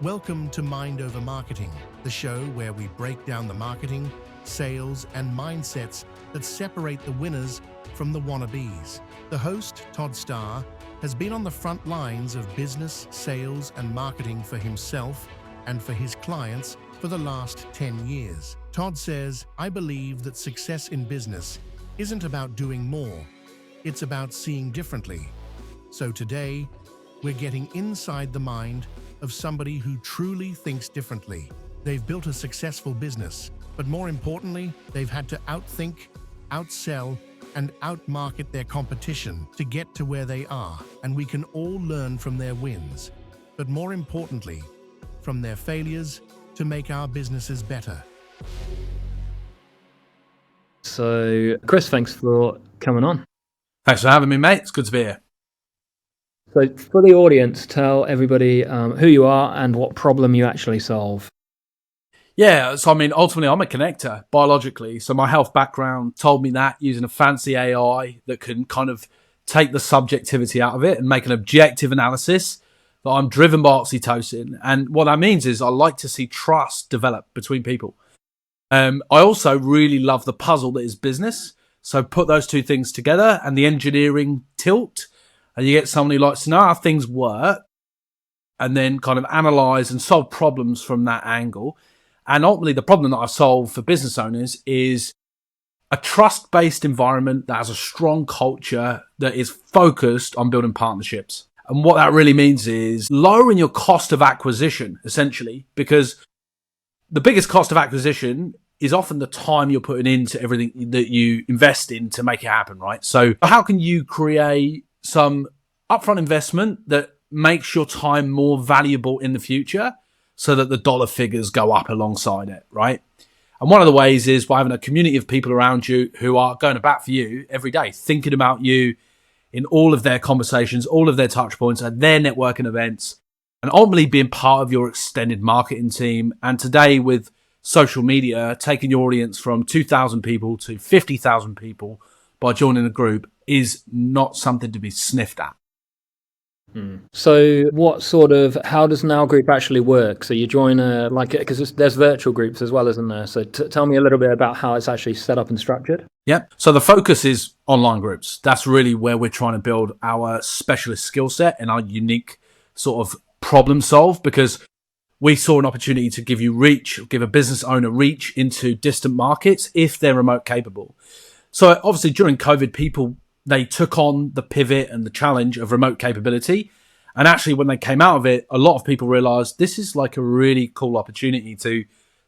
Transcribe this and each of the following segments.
Welcome to Mind Over Marketing, the show where we break down the marketing, sales, and mindsets that separate the winners from the wannabes. The host, Todd Starr, has been on the front lines of business, sales, and marketing for himself and for his clients for the last 10 years. Todd says, "I believe that success in business isn't about doing more, it's about seeing differently." So today, we're getting inside the mind of somebody who truly thinks differently. They've built a successful business, but more importantly, they've had to outthink, outsell, and outmarket their competition to get to where they are. And we can all learn from their wins, but more importantly, from their failures to make our businesses better. So, Chris, thanks for coming on. Thanks for having me, mate. It's good to be here. So, for the audience, tell everybody who you are and what problem you actually solve. Yeah, so ultimately, I'm a connector biologically. So my health background told me that using a fancy AI that can kind of take the subjectivity out of it and make an objective analysis, that I'm driven by oxytocin. And what that means is I like to see trust develop between people. I also really love the puzzle that is business. So put those two things together and the engineering tilt, and you get someone who likes to know how things work and then kind of analyze and solve problems from that angle. And ultimately, the problem that I solve for business owners is a trust-based environment that has a strong culture that is focused on building partnerships. And what that really means is lowering your cost of acquisition, essentially, because the biggest cost of acquisition is often the time you're putting into everything that you invest in to make it happen, right? So how can you create some upfront investment that makes your time more valuable in the future so that the dollar figures go up alongside it, right? And one of the ways is by having a community of people around you who are going to bat for you every day, thinking about you in all of their conversations, all of their touch points at their networking events, and ultimately being part of your extended marketing team. And today with social media, taking your audience from 2,000 people to 50,000 people by joining a group is not something to be sniffed at. So how does Now Group actually work? So you join because there's virtual groups as well, isn't there? So tell me a little bit about how it's actually set up and structured. Yeah. So the focus is online groups. That's really where we're trying to build our specialist skill set and our unique sort of problem solve, because we saw an opportunity to give a business owner reach into distant markets if they're remote capable. So obviously during COVID, they took on the pivot and the challenge of remote capability. And actually, when they came out of it, a lot of people realized this is like a really cool opportunity to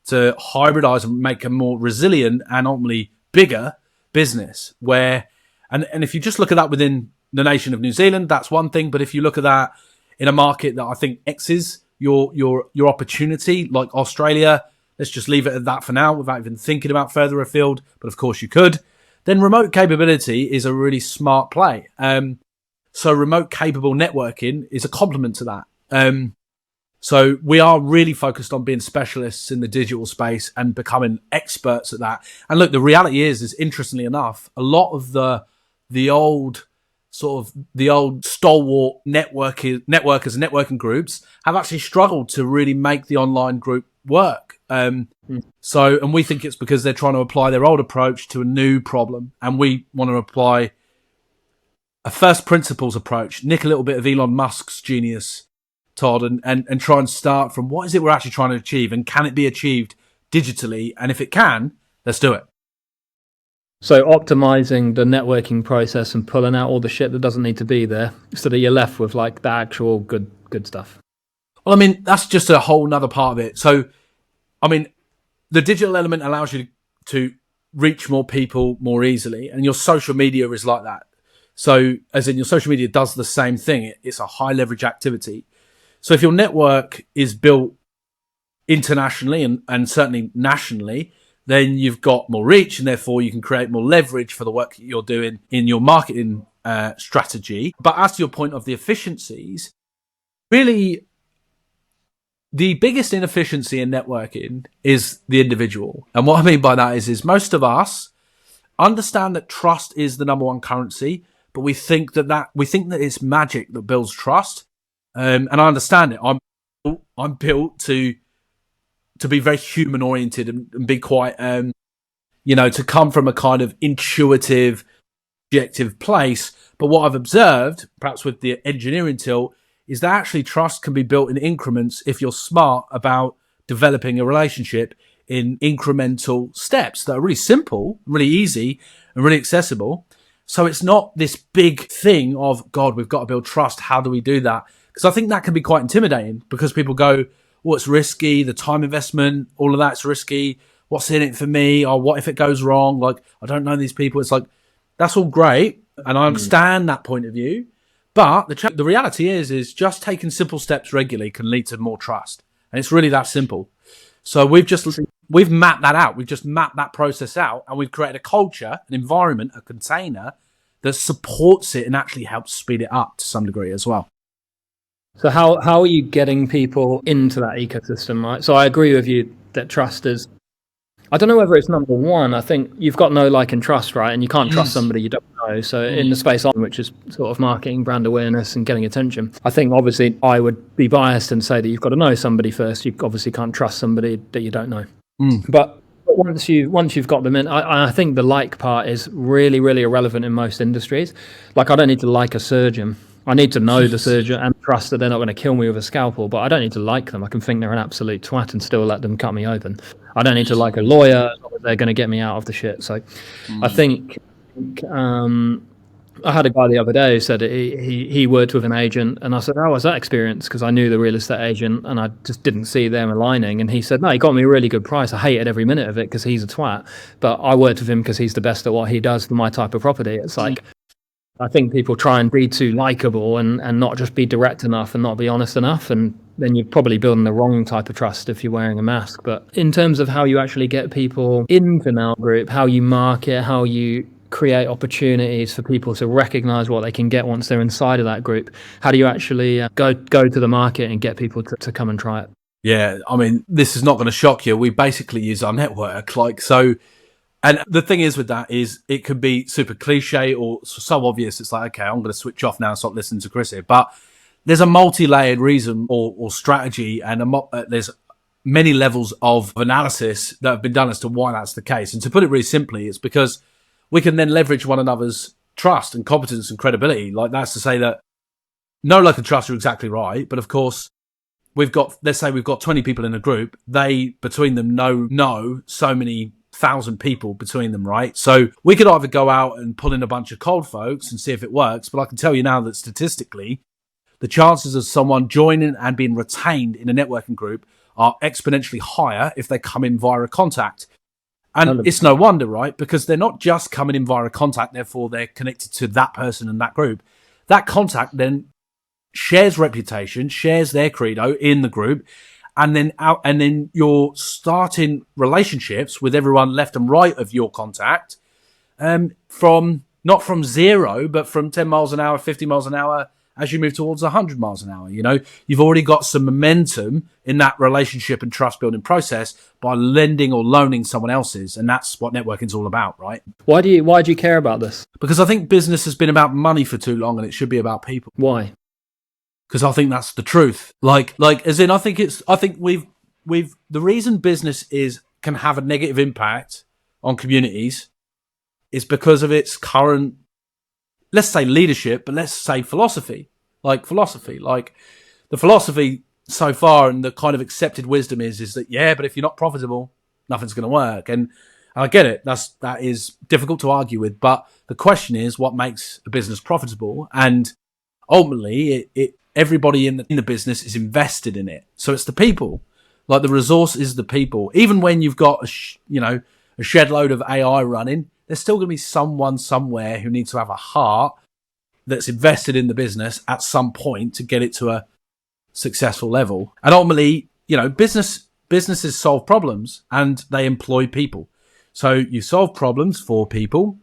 hybridize and make a more resilient and ultimately bigger business. And if you just look at that within the nation of New Zealand, that's one thing. But if you look at that in a market that I think X's your opportunity, like Australia, let's just leave it at that for now without even thinking about further afield. But of course you could. Then remote capability is a really smart play. So remote capable networking is a complement to that. So we are really focused on being specialists in the digital space and becoming experts at that. And look, the reality is interestingly enough, a lot of the old stalwart networkers and networking groups have actually struggled to really make the online group work. And we think it's because they're trying to apply their old approach to a new problem, and we want to apply a first principles approach, nick a little bit of Elon Musk's genius, Todd, and try and start from what is it we're actually trying to achieve, and can it be achieved digitally? And if it can, let's do it. So optimizing the networking process and pulling out all the shit that doesn't need to be there, so that you're left with like the actual good stuff. Well, that's just a whole nother part of it. So the digital element allows you to reach more people more easily, and your social media is like that. So as in your social media does the same thing. It's a high leverage activity. So if your network is built internationally and certainly nationally, then you've got more reach, and therefore you can create more leverage for the work that you're doing in your marketing strategy. But as to your point of the efficiencies, really, the biggest inefficiency in networking is the individual. And what I mean by that is most of us understand that trust is the number one currency, but we think that it's magic that builds trust. And I understand it. I'm I'm built to be very human oriented and be quite, to come from a kind of intuitive, objective place. But what I've observed, perhaps with the engineering tilt, is that actually trust can be built in increments if you're smart about developing a relationship in incremental steps that are really simple, really easy, and really accessible. So it's not this big thing of, God, we've got to build trust. How do we do that? Because I think that can be quite intimidating, because people go, well, it's risky, the time investment, all of that's risky. What's in it for me? Or what if it goes wrong? Like, I don't know these people. It's like, that's all great. And I understand that point of view. But the reality is just taking simple steps regularly can lead to more trust. And it's really that simple. So we've mapped that out. We've just mapped that process out, and we've created a culture, an environment, a container that supports it and actually helps speed it up to some degree as well. So how are you getting people into that ecosystem, right? So I agree with you that trust is, I don't know whether it's number one. I think you've got know, like, and trust, right? And you can't trust somebody you don't know. So in the space on, which is sort of marketing, brand awareness, and getting attention, I think obviously I would be biased and say that you've got to know somebody first. You obviously can't trust somebody that you don't know. But once you've got them in, I think the like part is really, really irrelevant in most industries. Like, I don't need to like a surgeon. I need to know the surgeon and trust that they're not going to kill me with a scalpel, but I don't need to like them. I can think they're an absolute twat and still let them cut me open. I don't need to like a lawyer. They're going to get me out of the shit. So I think I had a guy the other day who said he worked with an agent, and I said, how was that experience? Because I knew the real estate agent and I just didn't see them aligning. And he said, no, he got me a really good price. I hated every minute of it because he's a twat, but I worked with him because he's the best at what he does for my type of property. It's like, I think people try and be too likable and not just be direct enough and not be honest enough. And then you're probably building the wrong type of trust if you're wearing a mask. But in terms of how you actually get people into Now Group, how you market, how you create opportunities for people to recognize what they can get once they're inside of that group, how do you actually go to the market and get people to come and try it? Yeah, I mean, this is not going to shock you. We basically use our network. And the thing is with that is it could be super cliche or so obvious. It's like, okay, I'm going to switch off now and stop listening to Chris here. But there's a multi-layered reason or strategy, and there's many levels of analysis that have been done as to why that's the case. And to put it really simply, it's because we can then leverage one another's trust and competence and credibility. Like, that's to say that know, like, and trust are exactly right. But of course, let's say we've got 20 people in a group. They, between them, know so many 1,000 people between them, right? So we could either go out and pull in a bunch of cold folks and see if it works, but I can tell you now that statistically, the chances of someone joining and being retained in a networking group are exponentially higher if they come in via a contact. And it's no wonder, right? Because they're not just coming in via a contact, therefore they're connected to that person and that group. That contact then shares reputation, shares their credo in the group, and then you're starting relationships with everyone left and right of your contact, from not from zero, but from 10 miles an hour, 50 miles an hour, as you move towards 100 miles an hour. You know, you've already got some momentum in that relationship and trust building process by lending or loaning someone else's, and that's what networking is all about, right? Why do you care about this? Because I think business has been about money for too long, and it should be about people. Why? Because I think that's the truth. Like as in, I think the reason business can have a negative impact on communities is because of its current, let's say leadership, but let's say philosophy. Like the philosophy so far and the kind of accepted wisdom is that, yeah, but if you're not profitable, nothing's going to work. And I get it. That is difficult to argue with. But the question is, what makes a business profitable? And ultimately, everybody in the business is invested in it. So it's the people. Like, the resource is the people. Even when you've got a shed load of AI running, there's still going to be someone somewhere who needs to have a heart that's invested in the business at some point to get it to a successful level. And ultimately, businesses solve problems and they employ people. So you solve problems for people,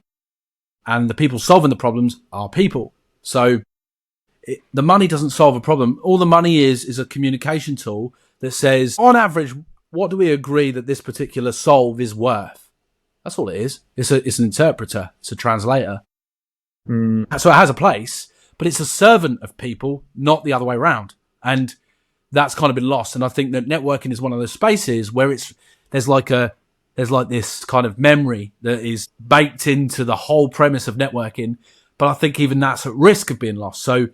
and the people solving the problems are people. So the money doesn't solve a problem. All the money is a communication tool that says, on average, what do we agree that this particular solve is worth? That's all it is. It's an interpreter. It's a translator. So it has a place, but it's a servant of people, not the other way around. And that's kind of been lost. And I think that networking is one of those spaces where there's like this kind of memory that is baked into the whole premise of networking. But I think even that's at risk of being lost. So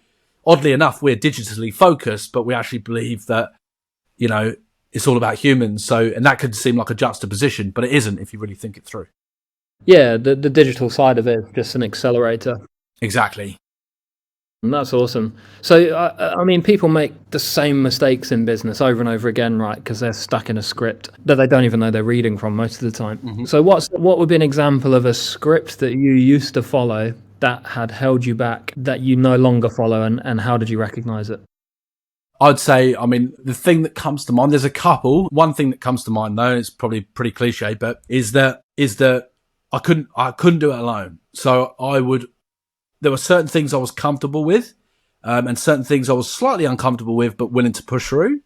oddly enough, we're digitally focused, but we actually believe that, it's all about humans. So, and that could seem like a juxtaposition, but it isn't if you really think it through. Yeah, the digital side of it is just an accelerator. Exactly. And that's awesome. So, I mean, people make the same mistakes in business over and over again, right? Because they're stuck in a script that they don't even know they're reading from most of the time. Mm-hmm. So what would be an example of a script that you used to follow that had held you back, that you no longer follow, and how did you recognize it? I'd say, the thing that comes to mind, there's a couple. One thing that comes to mind, though, it's probably pretty cliche, but is that I couldn't do it alone. So there were certain things I was comfortable with, and certain things I was slightly uncomfortable with, but willing to push through.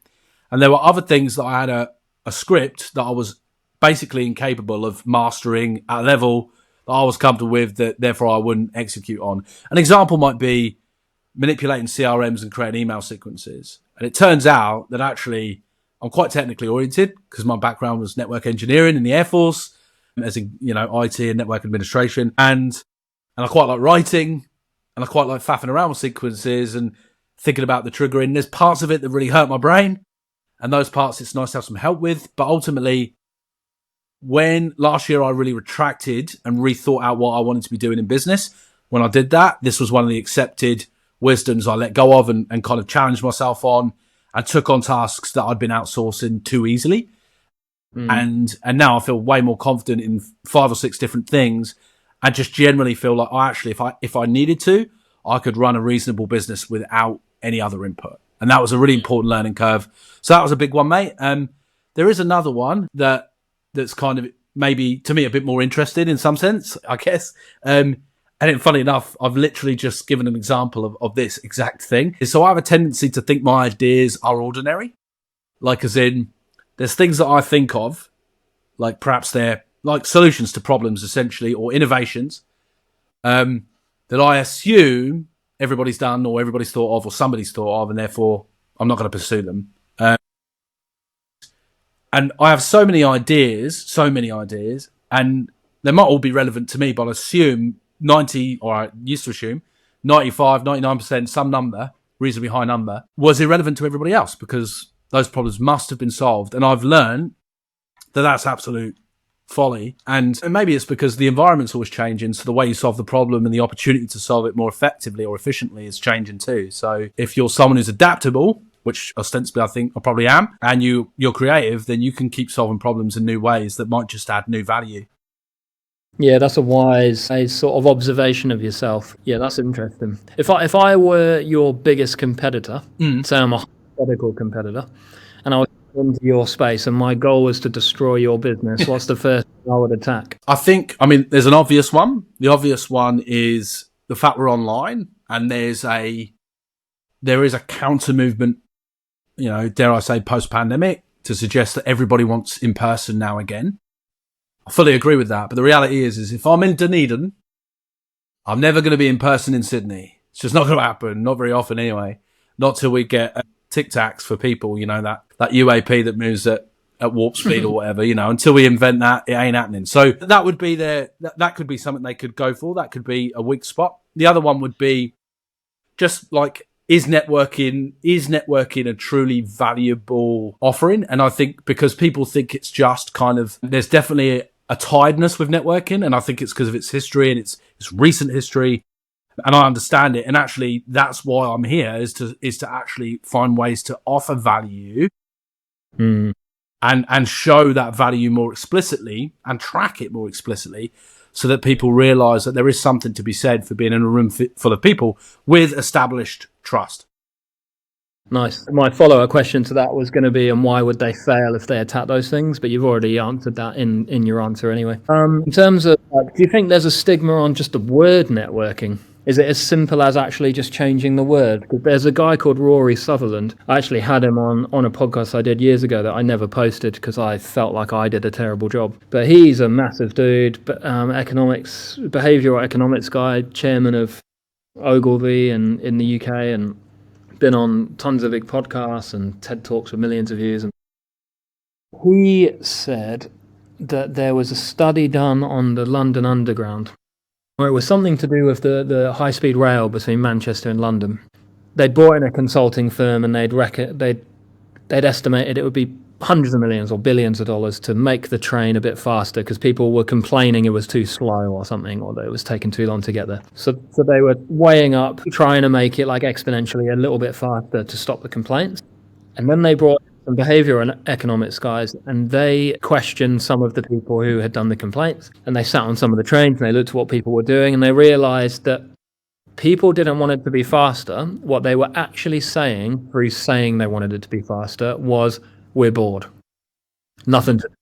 And there were other things that I had a script that I was basically incapable of mastering at a level that I was comfortable with, that therefore I wouldn't execute on. An example might be manipulating CRMs and creating email sequences. And it turns out that actually I'm quite technically oriented because my background was network engineering in the Air Force, as in, IT and network administration. And I quite like writing, and I quite like faffing around with sequences and thinking about the triggering. There's parts of it that really hurt my brain, and those parts it's nice to have some help with. But ultimately, when last year I really retracted and rethought out what I wanted to be doing in business, when I did that, this was one of the accepted wisdoms I let go of and kind of challenged myself on, and took on tasks that I'd been outsourcing too easily. And now I feel way more confident in 5 or 6 different things. I just generally feel like, actually, if I needed to, I could run a reasonable business without any other input. And that was a really important learning curve. So that was a big one, mate. There is another one that's kind of maybe, to me, a bit more interesting in some sense, I guess. And then, funny enough, I've literally just given an example of this exact thing. So I have a tendency to think my ideas are ordinary. Like, as in, there's things that I think of, like perhaps they're like solutions to problems, essentially, or innovations, that I assume everybody's done or everybody's thought of or somebody's thought of, and therefore I'm not going to pursue them. And I have so many ideas, and they might all be relevant to me, but I assume 95, 99%, some number, reasonably high number, was irrelevant to everybody else because those problems must have been solved. And I've learned that that's absolute folly. And maybe it's because the environment's always changing, so the way you solve the problem and the opportunity to solve it more effectively or efficiently is changing too. So if you're someone who's adaptable, which ostensibly I think I probably am, and you're creative, then you can keep solving problems in new ways that might just add new value. Yeah, that's a wise sort of observation of yourself. Yeah, that's interesting. If I were your biggest competitor, say I'm a hypothetical competitor, and I was into your space and my goal was to destroy your business, what's the first thing I would attack? There's an obvious one. The obvious one is the fact we're online, and there is a counter movement, dare I say, post-pandemic, to suggest that everybody wants in person now again. I fully agree with that, but the reality is if I'm in Dunedin, I'm never going to be in person in Sydney. It's just not going to happen, not very often anyway. Not till we get Tic Tacs for people, that UAP that moves at warp speed or whatever, until we invent that, it ain't happening. So that would be that could be something they could go for. That could be a weak spot. The other one would be just like, is networking a truly valuable offering? And I think because people think it's just kind of, there's definitely a tiredness with networking, and I think it's because of its history and its recent history, and I understand it. And actually, that's why I'm here, is to actually find ways to offer value and show that value more explicitly and track it more explicitly, so that people realize that there is something to be said for being in a room full of people with established trust. Nice. My follow-up question to that was going to be, and why would they fail if they attack those things? But you've already answered that in your answer anyway. In terms of, do you think there's a stigma on just the word networking? Is it as simple as actually just changing the word? Because there's a guy called Rory Sutherland. I actually had him on a podcast I did years ago that I never posted because I felt like I did a terrible job. But he's a massive dude, behavioural economics guy, chairman of Ogilvy in the UK, and been on tons of big podcasts and TED Talks with millions of views. And he said that there was a study done on the London Underground where it was something to do with the high-speed rail between Manchester and London. They'd brought in a consulting firm and they'd estimated it would be hundreds of millions or billions of dollars to make the train a bit faster because people were complaining it was too slow or something, or that it was taking too long to get there. So they were weighing up, trying to make it like exponentially a little bit faster to stop the complaints. And then they brought some behavioral and economics guys, and they questioned some of the people who had done the complaints. And they sat on some of the trains and they looked at what people were doing, and they realized that people didn't want it to be faster. What they were actually saying, through saying they wanted it to be faster, was, we're bored. Nothing to do.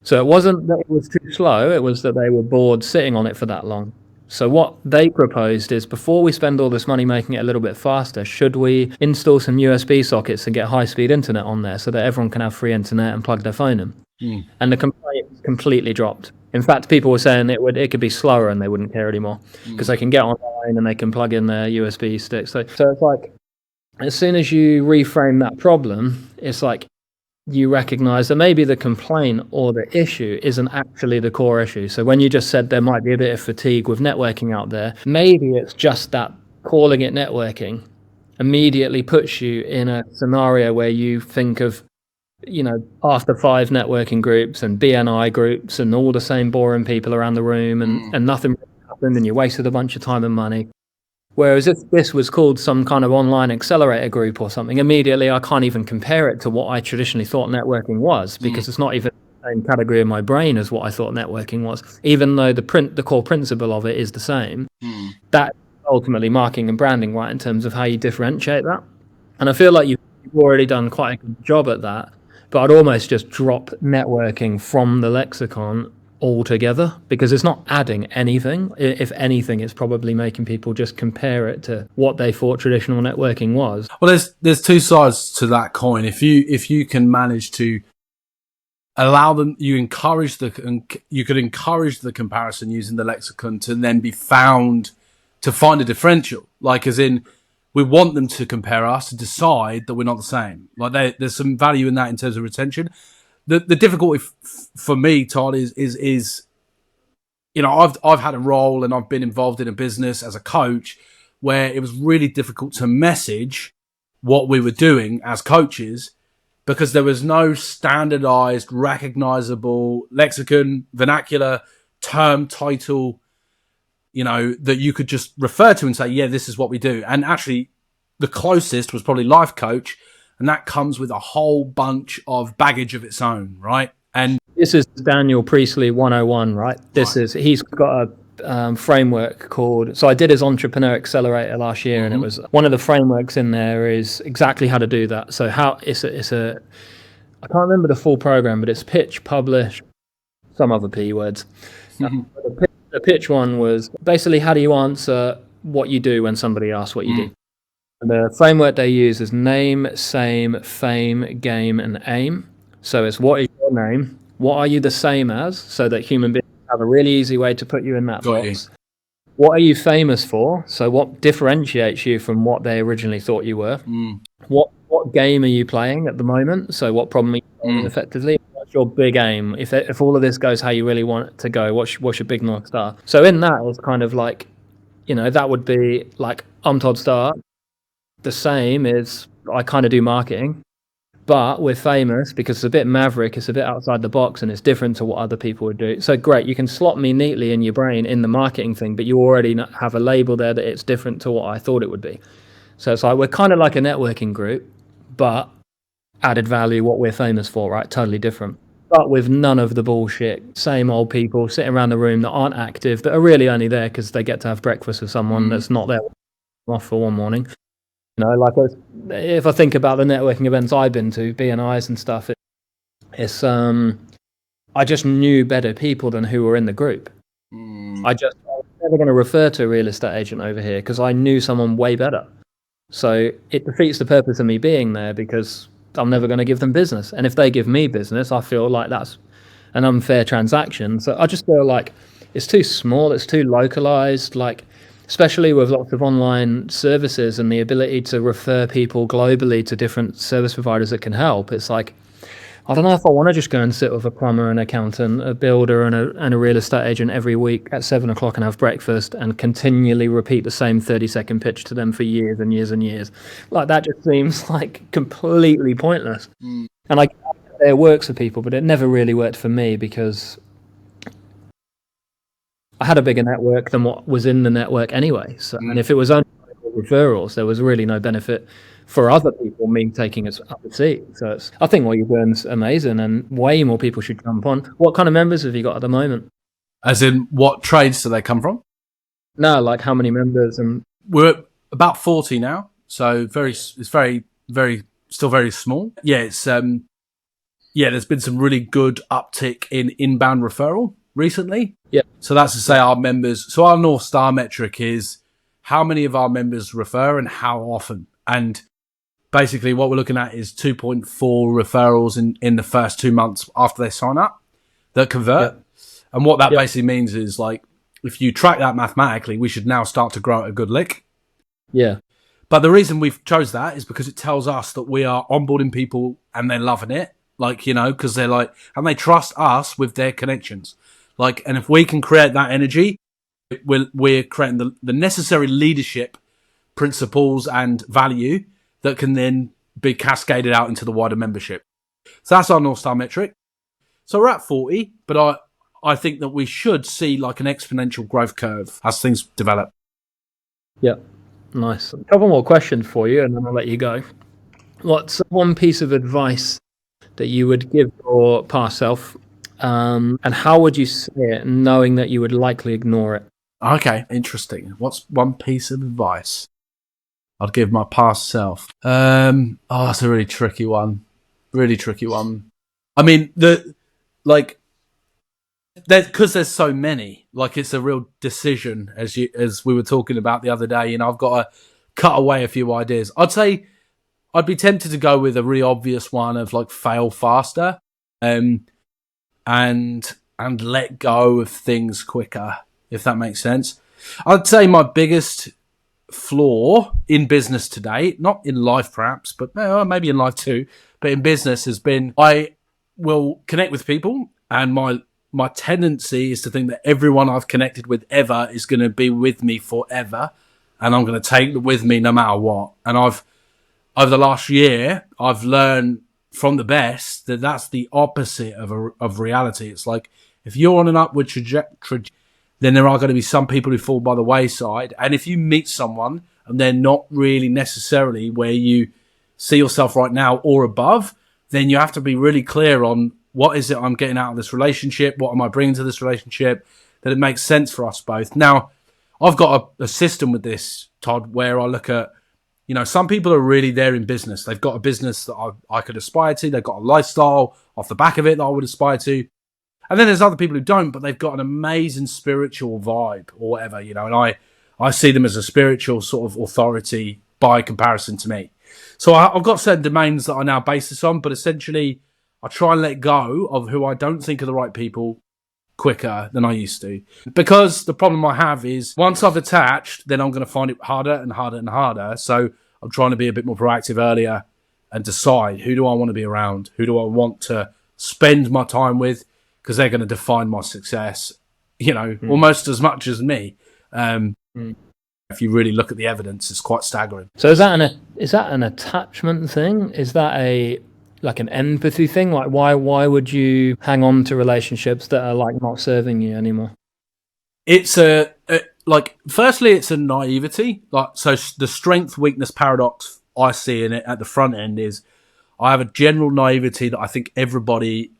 So it wasn't that it was too slow, it was that they were bored sitting on it for that long. So what they proposed is, before we spend all this money making it a little bit faster, should we install some USB sockets and get high-speed internet on there so that everyone can have free internet and plug their phone in? And the complaint completely dropped. In fact, people were saying it could be slower and they wouldn't care anymore because they can get online and they can plug in their USB sticks. So it's like, as soon as you reframe that problem, it's like you recognize that maybe the complaint or the issue isn't actually the core issue. So when you just said there might be a bit of fatigue with networking out there, maybe it's just that calling it networking immediately puts you in a scenario where you think of, after 5 networking groups and BNI groups and all the same boring people around the room and nothing really happened and you wasted a bunch of time and money. Whereas if this was called some kind of online accelerator group or something, immediately I can't even compare it to what I traditionally thought networking was, because it's not even the same category in my brain as what I thought networking was, even though the core principle of it is the same. That's ultimately marketing and branding, right, in terms of how you differentiate that. And I feel like you've already done quite a good job at that, but I'd almost just drop networking from the lexicon altogether, because it's not adding anything. If anything, it's probably making people just compare it to what they thought traditional networking was. Well, there's two sides to that coin. If you can manage to allow them, you could encourage the comparison using the lexicon to then be found to find a differential, like as in we want them to compare us to decide that we're not the same. Like there's some value in that in terms of retention. The difficulty for me, Todd, is I've had a role and I've been involved in a business as a coach where it was really difficult to message what we were doing as coaches because there was no standardized, recognizable lexicon, vernacular, term, title, that you could just refer to and say, yeah, this is what we do. And actually, the closest was probably life coach. And that comes with a whole bunch of baggage of its own, right? And this is Daniel Priestley 101, right? He's got a framework called, so I did his Entrepreneur Accelerator last year, and it was one of the frameworks in there is exactly how to do that. So I can't remember the full program, but it's pitch, publish, some other P words. The pitch one was basically, how do you answer what you do when somebody asks what you do? The framework they use is name, same, fame, game, and aim. So it's, what is your name? What are you the same as? So that human beings have a really easy way to put you in that box. What are you famous for? So what differentiates you from what they originally thought you were? What game are you playing at the moment? So what problem are you solving effectively? What's your big aim? If all of this goes how you really want it to go, what's your big North Star? So in that, it's kind of like, that would be like, I'm Todd Starr. The same is, I kind of do marketing, but we're famous because it's a bit maverick, it's a bit outside the box, and it's different to what other people would do. So great, you can slot me neatly in your brain in the marketing thing, but you already have a label there that it's different to what I thought it would be. So it's like, we're kind of like a networking group, but added value, what we're famous for, right? Totally different. But with none of the bullshit, same old people sitting around the room that aren't active, that are really only there because they get to have breakfast with someone that's not there off for one morning. Like if I think about the networking events I've been to, BNIs and stuff, it's I just knew better people than who were in the group. I was never going to refer to a real estate agent over here because I knew someone way better. So it defeats the purpose of me being there because I'm never going to give them business. And if they give me business, I feel like that's an unfair transaction. So I just feel like it's too small, it's too localized. Like, especially with lots of online services and the ability to refer people globally to different service providers that can help. It's like, I don't know if I want to just go and sit with a plumber, an accountant, a builder, and a real estate agent every week at 7 o'clock and have breakfast and continually repeat the same 30-second pitch to them for years and years and years. Like, that just seems like completely pointless. And it works for people, but it never really worked for me because I had a bigger network than what was in the network anyway. So, and if it was only referrals, there was really no benefit for other people, me taking us up a seat. So I think what you've done is amazing, and way more people should jump on. What kind of members have you got at the moment? As in, what trades do they come from? No, like how many members? And we're at about 40 now, so it's very, very, still very small. Yeah, it's there's been some really good uptick in inbound referral recently. Yeah. So that's to say our members. So our North Star metric is how many of our members refer and how often. And basically what we're looking at is 2.4 referrals in the first 2 months after they sign up that convert. Yep. And what that basically means is, like, if you track that mathematically, we should now start to grow at a good lick. Yeah. But the reason we've chose that is because it tells us that we are onboarding people and they're loving it. Like, you know, because they're like, and they trust us with their connections. Like, and if we can create that energy, we're creating the necessary leadership principles and value that can then be cascaded out into the wider membership. So that's our North Star metric. So we're at 40, but I think that we should see like an exponential growth curve as things develop. Yeah, nice. A couple more questions for you, and then I'll let you go. What's one piece of advice that you would give your past self, and how would you say it, knowing that you would likely ignore it? Okay, interesting. What's one piece of advice I'd give my past self? That's a really tricky one. Really tricky one. I mean, because there's so many. Like, it's a real decision, as we were talking about the other day. You know, I've got to cut away a few ideas. I'd say I'd be tempted to go with a really obvious one of like fail faster, and let go of things quicker, if that makes sense. I'd say my biggest flaw in business today, not in life perhaps, but maybe in life too, but in business has been I will connect with people, and my tendency is to think that everyone I've connected with ever is going to be with me forever, and I'm going to take them with me no matter what. And over the last year, I've learned from the best that that's the opposite of reality. It's like, if you're on an upward trajectory, then there are going to be some people who fall by the wayside. And if you meet someone and they're not really necessarily where you see yourself right now or above, then you have to be really clear on what is it I'm getting out of this relationship? What am I bringing to this relationship? That it makes sense for us both. Now, I've got a system with this, Todd, where I look at, you know, some people are really there in business. They've got a business that I could aspire to. They've got a lifestyle off the back of it that I would aspire to. And then there's other people who don't, but they've got an amazing spiritual vibe or whatever, you know, and I see them as a spiritual sort of authority by comparison to me. So I've got certain domains that I now base this on, but essentially I try and let go of who I don't think are the right people quicker than I used to. Because the problem I have is once I've attached, then I'm going to find it harder and harder and harder. So I'm trying to be a bit more proactive earlier and decide, who do I want to be around? Who do I want to spend my time with? Because they're going to define my success, you know, almost as much as me. If you really look at the evidence, it's quite staggering. So is that an attachment thing? Is that an empathy thing? Like, why would you hang on to relationships that are like not serving you anymore? It's firstly, it's a naivety. Like, so the strength weakness paradox I see in it at the front end is I have a general naivety that I think everybody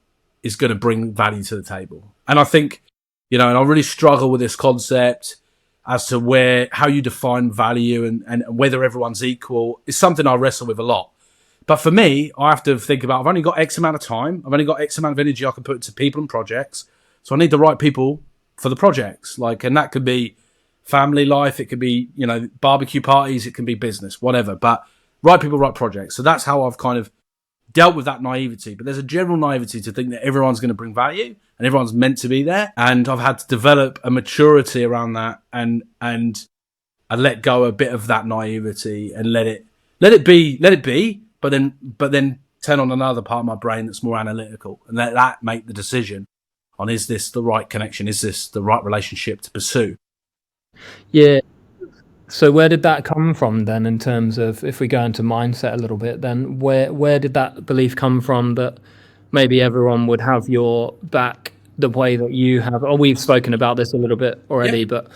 is going to bring value to the table. And I think, you know, and I really struggle with this concept as to how you define value and whether everyone's equal is something I wrestle with a lot. But for me, I have to think about, I've only got X amount of time. I've only got X amount of energy I can put into people and projects. So I need the right people for the projects. Like, and that could be family life. It could be, you know, barbecue parties. It can be business, whatever. But right people, right projects. So that's how I've kind of dealt with that naivety. But there's a general naivety to think that everyone's going to bring value and everyone's meant to be there. And I've had to develop a maturity around that and and let go a bit of that naivety and let it be, but then turn on another part of my brain that's more analytical and let that make the decision on, is this the right connection? Is this the right relationship to pursue? Yeah. So where did that come from then, in terms of, if we go into mindset a little bit, then where did that belief come from that maybe everyone would have your back the way that you have? Or we've spoken about this a little bit already, but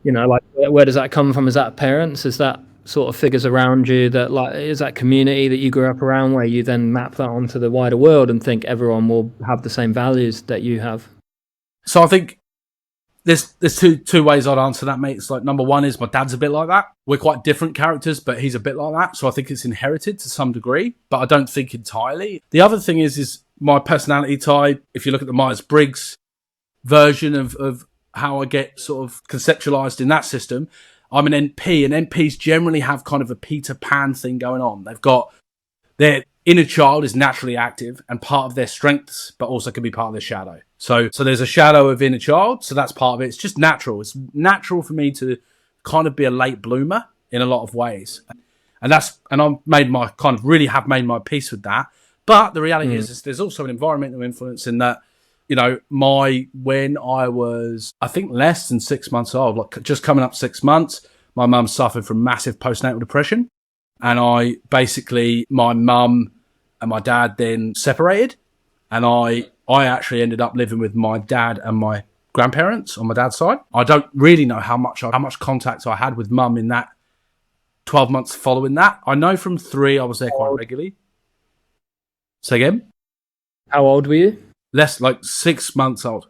like where does that come from? Is that parents? Is that sort of figures around you? That, like, is that community that you grew up around, where you then map that onto the wider world and think everyone will have the same values that you have? So I think there's two ways I'd answer that, mate. It's like, number one is my dad's a bit like that. We're quite different characters, but he's a bit like that. So I think it's inherited to some degree, but I don't think entirely. The other thing is my personality type. If you look at the Myers-Briggs version of how I get sort of conceptualized in that system, I'm an NP, and NPs generally have kind of a Peter Pan thing going on. They've got their inner child is naturally active and part of their strengths, but also can be part of their shadow. So there's a shadow of inner child. So that's part of it. It's just natural. It's natural for me to kind of be a late bloomer in a lot of ways. And I've made my have made my peace with that. But the reality is there's also an environmental influence in that, when I was, I think, less than 6 months old, like just coming up 6 months, my mum suffered from massive postnatal depression. And my mum and my dad then separated. And I actually ended up living with my dad and my grandparents on my dad's side. I don't really know how much contact I had with mum in that 12 months following that. I know from 3 I was there quite regularly. Say again? How old were you? Less, like 6 months old.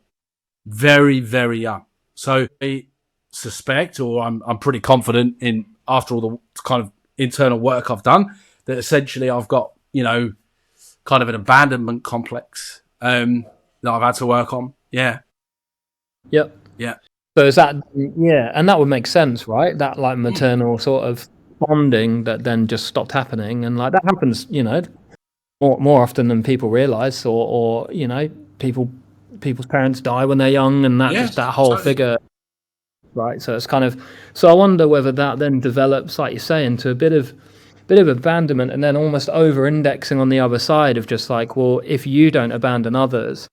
Very, very young. So I suspect, or I'm pretty confident in, after all the kind of internal work I've done, that essentially I've got, kind of an abandonment complex that I've had to work on. Yeah. Yep. Yeah. So is that, and that would make sense, right? That like maternal sort of bonding that then just stopped happening, and like that happens, more often than people realize, or people's parents die when they're young, and that just that whole figure, right? So it's kind of, so I wonder whether that then develops, like you say, into a bit of abandonment, and then almost over-indexing on the other side of just like, well, if you don't abandon others,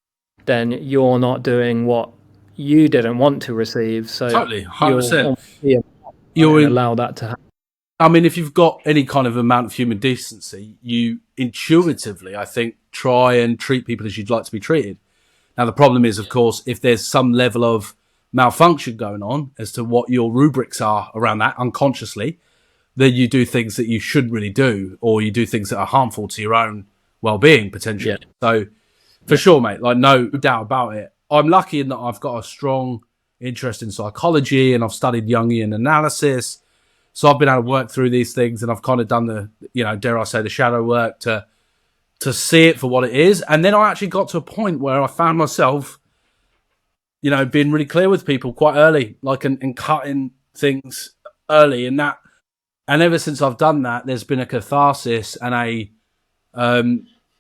then you're not doing what you didn't want to receive. So totally, 100%. You'll allow that to happen. I mean, if you've got any kind of amount of human decency, you intuitively, I think, try and treat people as you'd like to be treated. Now, the problem is, of course, if there's some level of malfunction going on as to what your rubrics are around that unconsciously, then you do things that you shouldn't really do, or you do things that are harmful to your own well-being, potentially. Yeah. So, for sure, mate, like, no doubt about it. I'm lucky in that I've got a strong interest in psychology, and I've studied Jungian analysis. So I've been able to work through these things, and I've kind of done the, dare I say, the shadow work to see it for what it is. And then I actually got to a point where I found myself, being really clear with people quite early, like, and cutting things early, and that. And ever since I've done that, there's been a catharsis and a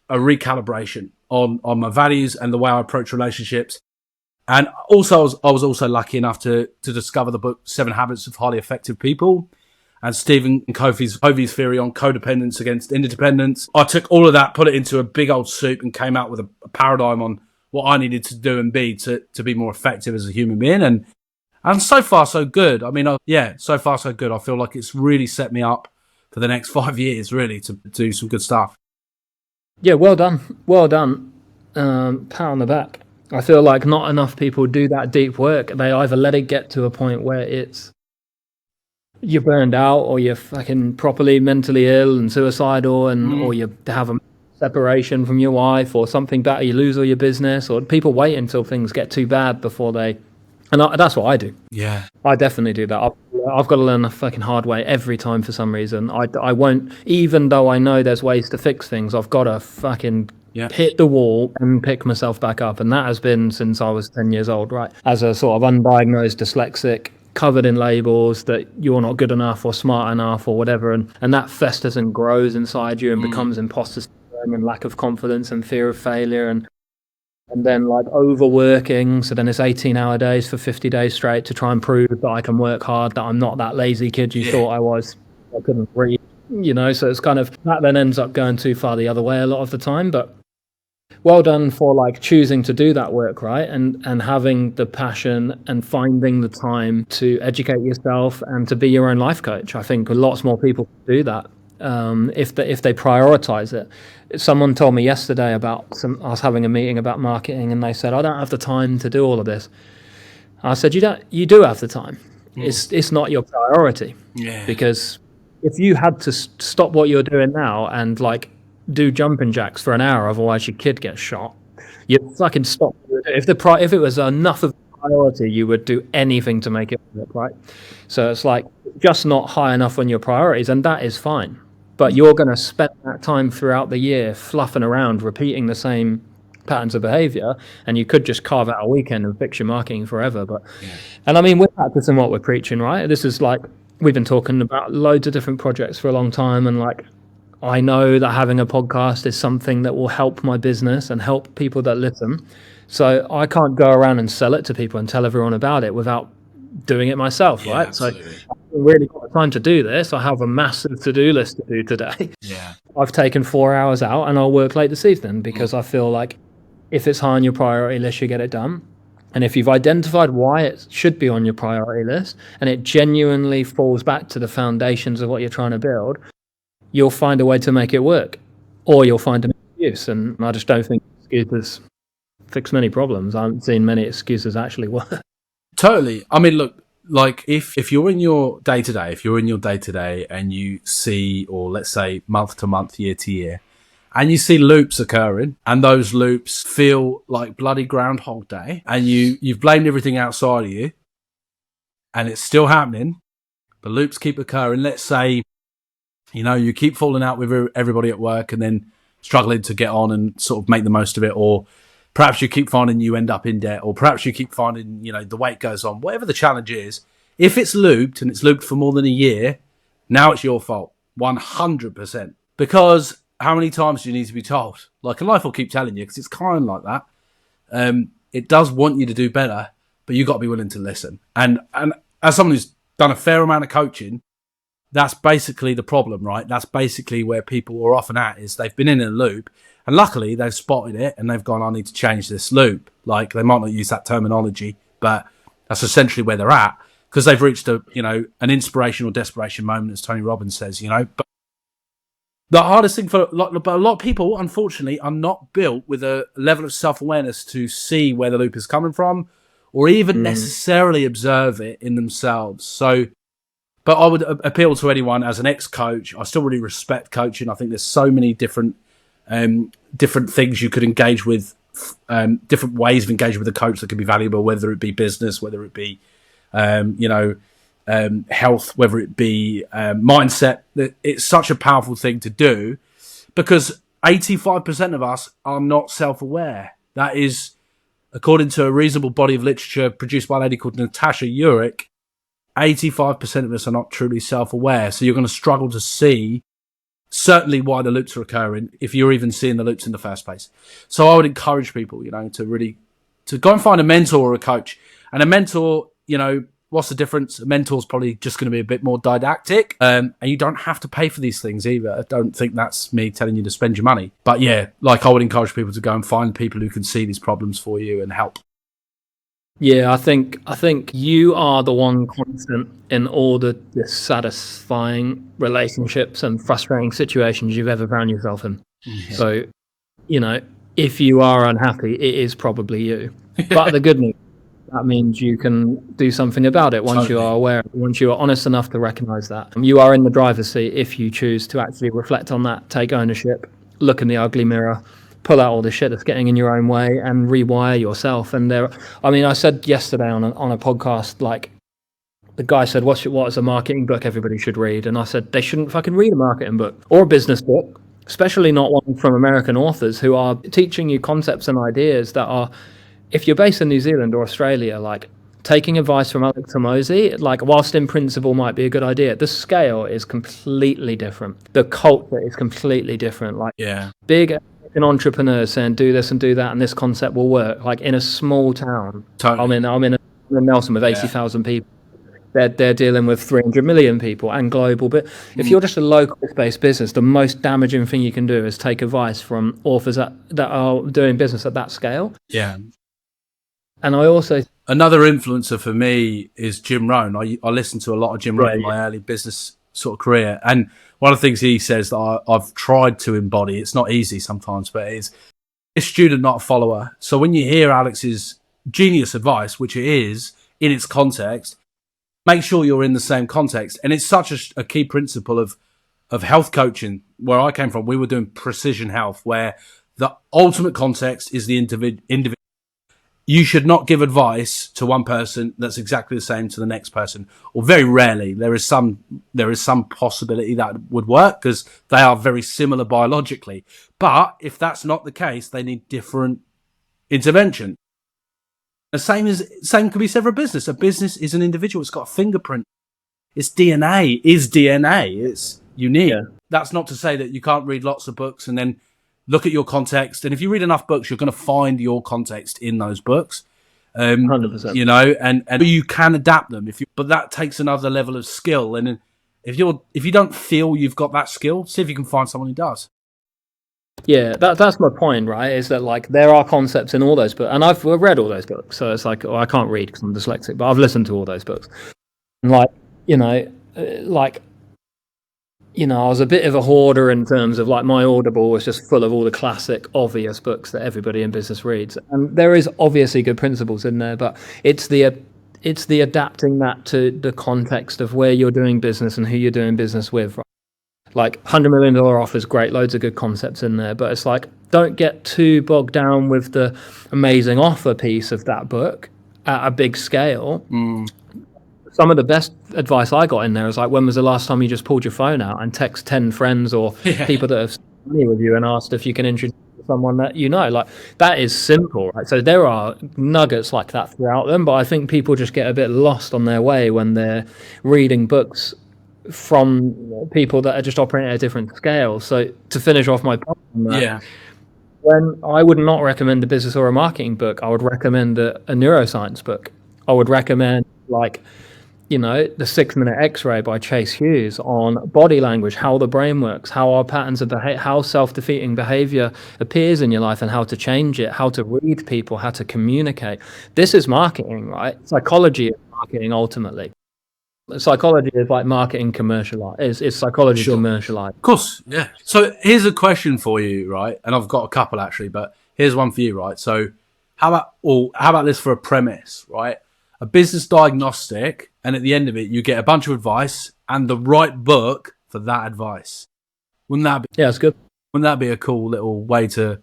recalibration on my values and the way I approach relationships. And also, I was also lucky enough to discover the book 7 Habits of Highly Effective People, and Stephen Covey's theory on codependence against interdependence. I took all of that, put it into a big old soup, and came out with a paradigm on what I needed to do and be to be more effective as a human being. And so far, so good. I mean, so far, so good. I feel like it's really set me up for the next 5 years, really, to do some good stuff. Yeah, well done. Well done. Pat on the back. I feel like not enough people do that deep work. They either let it get to a point where it's you're burned out, or you're fucking properly mentally ill and suicidal, and or you have a separation from your wife or something better, you lose all your business, or people wait until things get too bad before they... And that's what I do. Yeah. I definitely do that. I've got to learn the fucking hard way every time for some reason. I won't, even though I know there's ways to fix things, I've got to fucking hit the wall and pick myself back up. And that has been since I was 10 years old, right? As a sort of undiagnosed dyslexic, covered in labels that you're not good enough or smart enough or whatever. And that festers and grows inside you and becomes imposter syndrome and lack of confidence and fear of failure. And and then like overworking. So then it's 18-hour days for 50 days straight to try and prove that I can work hard, that I'm not that lazy kid you thought I was. I couldn't read, so it's kind of, that then ends up going too far the other way a lot of the time. But well done for like choosing to do that work, right? And having the passion and finding the time to educate yourself and to be your own life coach. I think lots more people do that if they prioritize it. Someone told me yesterday about I was having a meeting about marketing, and they said, I don't have the time to do all of this. I said, you do have the time. It's not your priority. Because if you had to stop what you're doing now and like do jumping jacks for an hour, otherwise your kid gets shot, you'd fucking stop. If it was enough of a priority, you would do anything to make it work, right? So it's like just not high enough on your priorities, and that is fine. But you're going to spend that time throughout the year fluffing around, repeating the same patterns of behavior, and you could just carve out a weekend and fix your marketing forever. And I mean, we're practicing what we're preaching, right? This is like, we've been talking about loads of different projects for a long time, and like, I know that having a podcast is something that will help my business and help people that listen. So I can't go around and sell it to people and tell everyone about it without doing it myself, right? Absolutely. So I haven't really got the time to do this. I have a massive to-do list to do today. I've taken 4 hours out, and I'll work late this evening because I feel like if it's high on your priority list, you get it done. And if you've identified why it should be on your priority list, and it genuinely falls back to the foundations of what you're trying to build, you'll find a way to make it work, or you'll find an excuse. And I just don't think excuses fix many problems. I haven't seen many excuses actually work. Totally. I mean, look, like if you're in your day-to-day, and you see, or let's say month to month, year to year, and you see loops occurring, and those loops feel like bloody Groundhog Day, and you've blamed everything outside of you, and it's still happening, the loops keep occurring. Let's say, you keep falling out with everybody at work and then struggling to get on and sort of make the most of it. Or perhaps you keep finding you end up in debt, or perhaps you keep finding, the weight goes on. Whatever the challenge is, if it's looped and it's looped for more than a year, now it's your fault, 100%. Because how many times do you need to be told? Like, and life will keep telling you, because it's kind of like that. It does want you to do better, but you've got to be willing to listen. And as someone who's done a fair amount of coaching, that's basically the problem, right? That's basically where people are often at, is they've been in a loop, and luckily they've spotted it and they've gone, I need to change this loop. Like, they might not use that terminology, but that's essentially where they're at, because they've reached an inspiration or desperation moment, as Tony Robbins says, But the hardest thing for a lot of people, unfortunately, are not built with a level of self-awareness to see where the loop is coming from, or even necessarily observe it in themselves. So, but I would appeal to anyone as an ex-coach. I still really respect coaching. I think there's so many different things you could engage with, different ways of engaging with a coach that could be valuable, whether it be business, whether it be, health, whether it be mindset. It's such a powerful thing to do, because 85% of us are not self-aware. That is, according to a reasonable body of literature produced by a lady called Natasha Urich, 85% of us are not truly self-aware. So you're going to struggle to see certainly why the loops are occurring, if you're even seeing the loops in the first place. So I would encourage people, to go and find a mentor or a coach. And a mentor, what's the difference? A mentor's probably just going to be a bit more didactic, and you don't have to pay for these things either. I don't think that's me telling you to spend your money. But yeah, like, I would encourage people to go and find people who can see these problems for you and help. Yeah, I think you are the one constant in all the dissatisfying relationships and frustrating situations you've ever found yourself in. Yeah. So, if you are unhappy, it is probably you. But the good news, that means you can do something about it once you are aware, once you are honest enough to recognize that. You are in the driver's seat if you choose to actually reflect on that, take ownership, look in the ugly mirror, pull out all the shit that's getting in your own way, and rewire yourself. And I said yesterday on a podcast, like, the guy said, what is a marketing book everybody should read? And I said, they shouldn't fucking read a marketing book or a business book, especially not one from American authors who are teaching you concepts and ideas that are, if you're based in New Zealand or Australia, like, taking advice from Alex Hormozi, like, whilst in principle might be a good idea, the scale is completely different. The culture is completely different. Like, big an entrepreneur saying do this and do that and this concept will work, like in a small town. Totally. I'm in Nelson with 80,000 people. They're dealing with 300 million people and global. But if you're just a local-based business, the most damaging thing you can do is take advice from authors that are doing business at that scale. Yeah. And I also... Another influencer for me is Jim Rohn. I listened to a lot of Jim Rohn in my early business sort of career. And one of the things he says that I've tried to embody, it's not easy sometimes, but it is a student, not a follower. So when you hear Alex's genius advice, which it is in its context, make sure you're in the same context. And it's such a key principle of health coaching. Where I came from, we were doing precision health, where the ultimate context is the individual. You should not give advice to one person that's exactly the same to the next person, or very rarely. There is some possibility that would work because they are very similar biologically. But if that's not the case, they need different intervention. The same can be said for a business. A business is an individual. It's got a fingerprint. Its DNA is DNA. It's unique. Yeah. That's not to say that you can't read lots of books and then look at your context. And if you read enough books, you're going to find your context in those books. 100%. You know, and you can adapt them. But that takes another level of skill. And if you don't feel you've got that skill, see if you can find someone who does. Yeah, that's my point, right? Is that like there are concepts in all those books, and I've read all those books. So it's like, I can't read because I'm dyslexic, but I've listened to all those books. And I was a bit of a hoarder in terms of like my Audible was just full of all the classic, obvious books that everybody in business reads. And there is obviously good principles in there, but it's the adapting that to the context of where you're doing business and who you're doing business with. Right? Like $100 million offer is great, loads of good concepts in there, but it's like, don't get too bogged down with the amazing offer piece of that book at a big scale. Some of the best advice I got in there is like, when was the last time you just pulled your phone out and text 10 friends or people that have spent money with you and asked if you can introduce someone that you know? Like, that is simple, right? So there are nuggets like that throughout them, but I think people just get a bit lost on their way when they're reading books from people that are just operating at a different scale. So to finish off my point on that, when I would not recommend a business or a marketing book, I would recommend a neuroscience book. I would recommend the 6-Minute X-Ray by Chase Hughes on body language, how the brain works, how our patterns of how self-defeating behavior appears in your life and how to change it, how to read people, how to communicate. This is marketing, right? Psychology is marketing ultimately. Psychology is like marketing commercialized. It's psychology commercialized. Of course, yeah. So here's a question for you, right? And I've got a couple actually, but here's one for you, right? So how about this for a premise, right? A business diagnostic, and at the end of it, you get a bunch of advice and the right book for that advice. Wouldn't that be? Yeah, it's good. Wouldn't that be a cool little way to,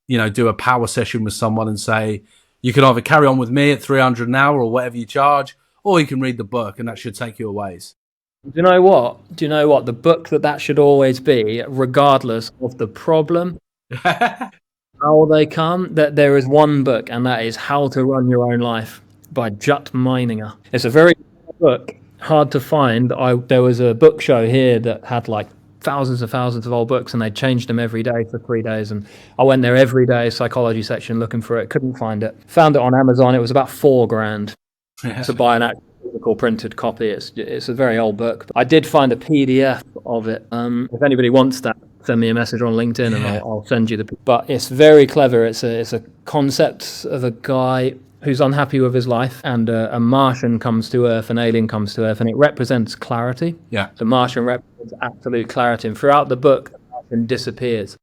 do a power session with someone and say, you can either carry on with me at $300 an hour or whatever you charge, or you can read the book and that should take you a ways. Do you know what? The book that should always be, regardless of the problem, how they come, that there is one book, and that is How to Run Your Own Life by Jut Meininger. It's a very good book, hard to find. There was a book show here that had like thousands and thousands of old books, and they changed them every day for 3 days. And I went there every day, psychology section, looking for it, couldn't find it. Found it on Amazon. It was about $4,000 to buy an actual physical printed copy. It's a very old book. I did find a PDF of it. If anybody wants that, send me a message on LinkedIn and I'll send you the. But it's very clever. It's a concept of a guy who's unhappy with his life, and a Martian comes to Earth, an alien comes to Earth, and it represents clarity. Yeah. The Martian represents absolute clarity, and throughout the book, the Martian disappears.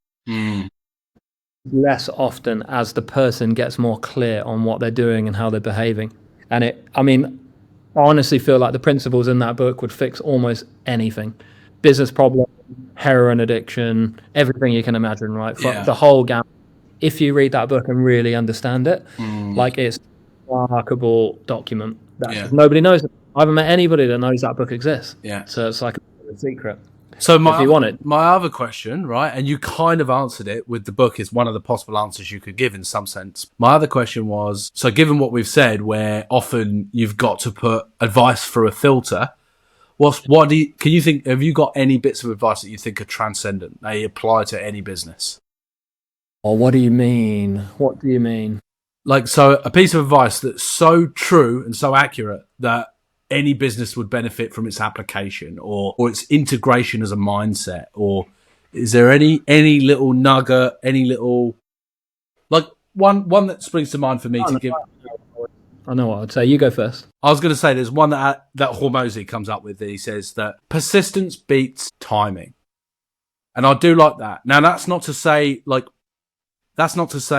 Less often as the person gets more clear on what they're doing and how they're behaving. And I honestly feel like the principles in that book would fix almost anything. Business problem, heroin addiction, everything you can imagine, right? The whole gamut. If you read that book and really understand it, it's a remarkable document that nobody knows. I haven't met anybody that knows that book exists. Yeah. So it's like a secret. So my other question, right, and you kind of answered it with the book is one of the possible answers you could give in some sense. My other question was, so given what we've said, where often you've got to put advice through a filter, have you got any bits of advice that you think are transcendent? They apply to any business? Or what do you mean? What do you mean? Like, so a piece of advice that's so true and so accurate that any business would benefit from its application or its integration as a mindset. Or is there any little nugget, any little, like one that springs to mind for me to give? I know what I'd say. You go first. I was going to say there's one that Hormozy comes up with. He says that persistence beats timing. And I do like that. Now, that's not to say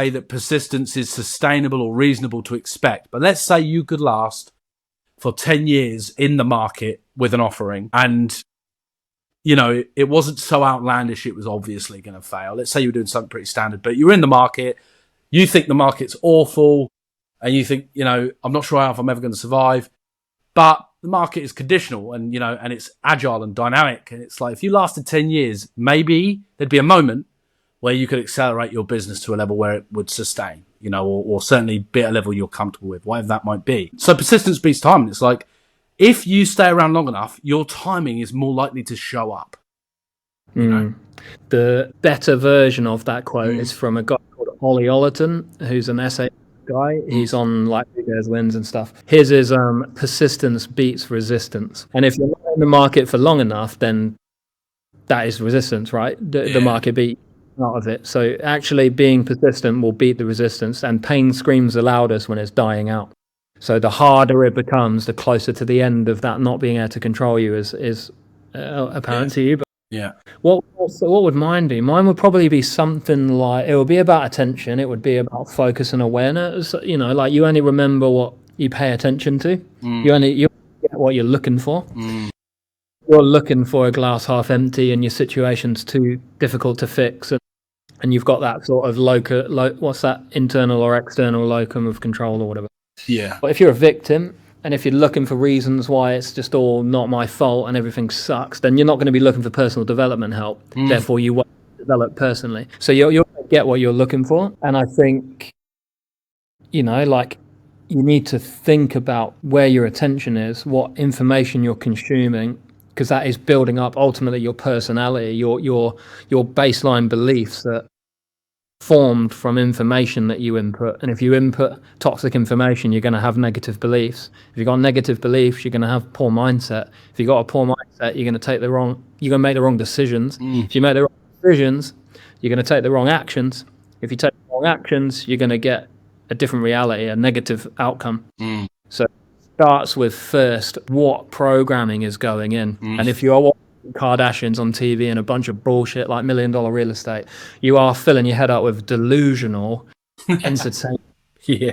that persistence is sustainable or reasonable to expect. But let's say you could last for 10 years in the market with an offering and, you know, it wasn't so outlandish it was obviously going to fail. Let's say you were doing something pretty standard, but you're in the market, you think the market's awful, and you think, you know, I'm not sure if I'm ever going to survive. But the market is conditional and, you know, and it's agile and dynamic. And it's like, if you lasted 10 years, maybe there'd be a moment where you could accelerate your business to a level where it would sustain, you know, or certainly be at a level you're comfortable with, whatever that might be. So persistence beats timing. It's like, if you stay around long enough, your timing is more likely to show up. You know? The better version of that quote is from a guy called Ollie Ollerton, who's an SA guy. He's on like Big Airs Wins and stuff. His is persistence beats resistance. And if you're not in the market for long enough, then that is resistance, right? The market beat out of it. So actually being persistent will beat the resistance, and pain screams the loudest when it's dying out. So the harder it becomes, the closer to the end of that not being able to control you is apparent to you. But what would mine be? Mine would probably be something like, it would be about attention. It would be about focus and awareness. You know, like you only remember what you pay attention to. You get what you're looking for. You're looking for a glass half empty and your situation's too difficult to fix, and you've got that sort of what's that, internal or external locum of control or whatever. Yeah. But if you're a victim, and if you're looking for reasons why it's just all not my fault and everything sucks, then you're not going to be looking for personal development help. Therefore, you won't develop personally. So you'll get what you're looking for. And I think, you know, like, you need to think about where your attention is, what information you're consuming, because that is building up ultimately your personality, your baseline beliefs that formed from information that you input. And if you input toxic information, you're going to have negative beliefs. If you've got negative beliefs, you're going to have poor mindset. If you've got a poor mindset, you're going to make the wrong decisions. If you make the wrong decisions, you're going to take the wrong actions. If you take the wrong actions, you're going to get a different reality, a negative outcome. So it starts with first what programming is going in. And if you are watching Kardashians on TV and a bunch of bullshit like $1 Million Real Estate, you are filling your head up with delusional entertainment.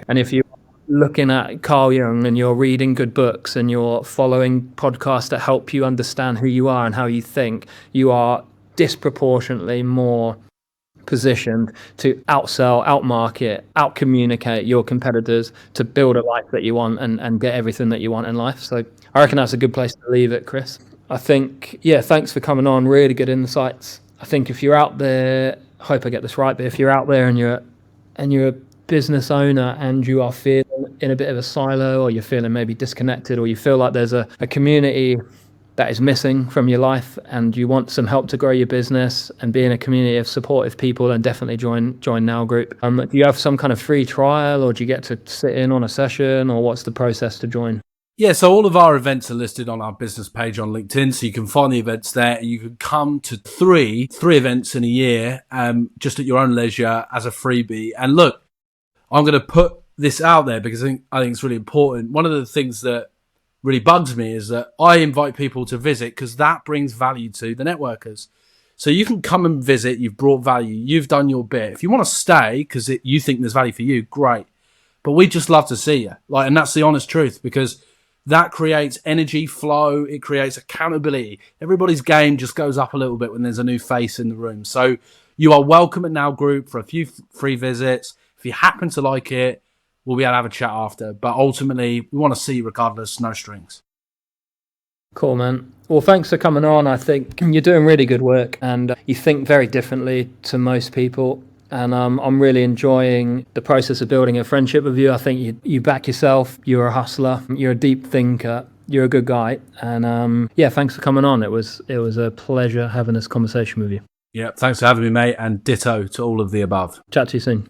And if you're looking at Carl Jung and you're reading good books and you're following podcasts that help you understand who you are and how you think, you are disproportionately more positioned to outsell, outmarket, outcommunicate your competitors to build a life that you want and get everything that you want in life. So I reckon that's a good place to leave it, Chris. I think, thanks for coming on. Really good insights. I think if you're out there, I hope I get this right, but if you're out there and you're a business owner and you are feeling in a bit of a silo, or you're feeling maybe disconnected, or you feel like there's a community that is missing from your life and you want some help to grow your business and be in a community of supportive people, then definitely join Now Group. Do you have some kind of free trial, or do you get to sit in on a session, or what's the process to join? Yeah, so all of our events are listed on our business page on LinkedIn, so you can find the events there. You can come to three events in a year, just at your own leisure as a freebie. And look, I'm going to put this out there because I think it's really important. One of the things that really bugs me is that I invite people to visit because that brings value to the networkers. So you can come and visit, you've brought value, you've done your bit. If you want to stay because you think there's value for you, great. But we just love to see you. And that's the honest truth, because that creates energy flow. It creates accountability. Everybody's game just goes up a little bit when there's a new face in the room. So you are welcome at Now Group for a few free visits. If you happen to like it, we'll be able to have a chat after. But ultimately, we want to see you regardless, no strings. Cool, man. Well, thanks for coming on. I think you're doing really good work and you think very differently to most people. And I'm really enjoying the process of building a friendship with you. I think you back yourself. You're a hustler. You're a deep thinker. You're a good guy. And thanks for coming on. It was a pleasure having this conversation with you. Yeah, thanks for having me, mate, and ditto to all of the above. Chat to you soon.